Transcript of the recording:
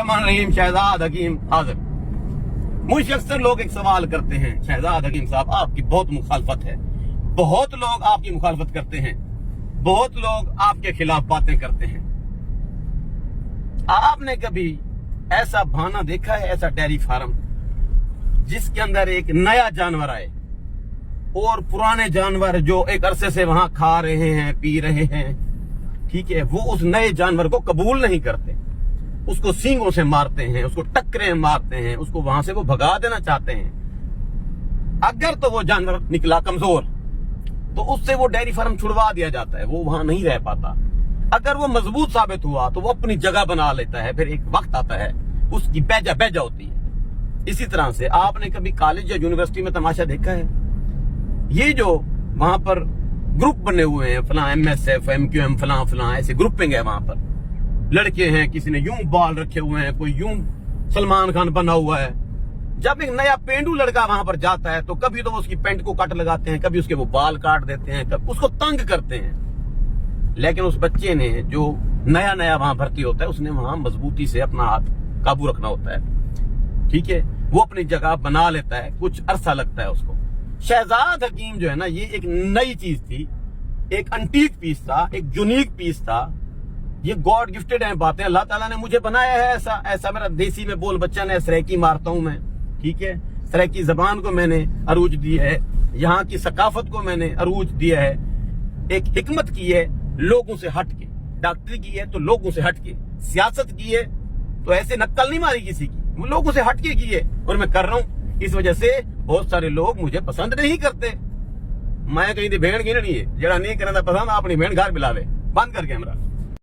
रहीम शहजाद हकीम हाजिर। मुझसे अक्सर लोग एक सवाल करते हैं, शहजाद हकीम साहब आपकी बहुत मुखालफत है, बहुत लोग आपकी मुखालफत करते हैं, बहुत लोग आपके खिलाफ बातें करते हैं। आपने कभी ऐसा बहाना देखा है, ऐसा डेयरी फार्म जिसके अंदर एक नया जानवर आए और पुराने जानवर जो एक अरसे से वहां खा रहे हैं, पी रहे हैं, ठीक है, वो उस नए जानवर को कबूल नहीं करते, उसको सींगों से मारते हैं, उसको टक्करें मारते हैं, उसको वहां से वो भगा देना चाहते हैं। अगर तो वो जानवर निकला कमजोर तो उससे वो डेयरी फार्म छुड़वा दिया जाता है, वो वहां नहीं रह पाता। अगर वो मजबूत साबित हुआ तो वो अपनी जगह बना लेता है, फिर एक वक्त आता है उसकी बेजा होती है। इसी तरह से आपने कभी कॉलेज या यूनिवर्सिटी में तमाशा देखा है, ये जो वहां पर ग्रुप बने हुए हैं, फलां MSF MQM फलां ऐसे ग्रुपिंग है, वहां पर लड़के हैं, किसी ने यूं बाल रखे हुए हैं, कोई यूं सलमान खान बना हुआ है। जब एक नया पेंडू लड़का वहां पर जाता है तो कभी तो उसकी पैंट को कट लगाते हैं, कभी उसके वो बाल काट देते हैं, कभी उसको तंग करते हैं। लेकिन उस बच्चे ने जो नया वहां भर्ती होता है, उसने वहां मजबूती से अपना हाथ काबू रखना होता है, ठीक है, वो अपनी जगह बना लेता है, कुछ अरसा लगता है उसको। शहजाद हकीम जो है ना, ये एक नई चीज थी, एक अंटीक पीस था, एक यूनिक पीस था। ये गॉड गिफ्टेड है बातें, अल्लाह ताला ने मुझे बनाया है ऐसा मेरा देसी में बोल बच्चा ने, सराइकी मारता हूं मैं, ठीक है, सराइकी जबान को मैंने अरूज दी है, यहाँ की सकाफत को मैंने अरूज दिया है, एक हिकमत की है लोगों से हट के, डॉक्टरी की है तो लोगों से हट के, सियासत की है तो ऐसे नक्कल नहीं मारी किसी की, वो लोगों से हट के की है और मैं कर रहा हूं। इस वजह से बहुत सारे लोग मुझे पसंद नहीं करते। मैं कहीं भेड़ की नहीं है, जरा नहीं करना पसंद अपनी भेड़ घर बिलावे। बंद कर कैमरा।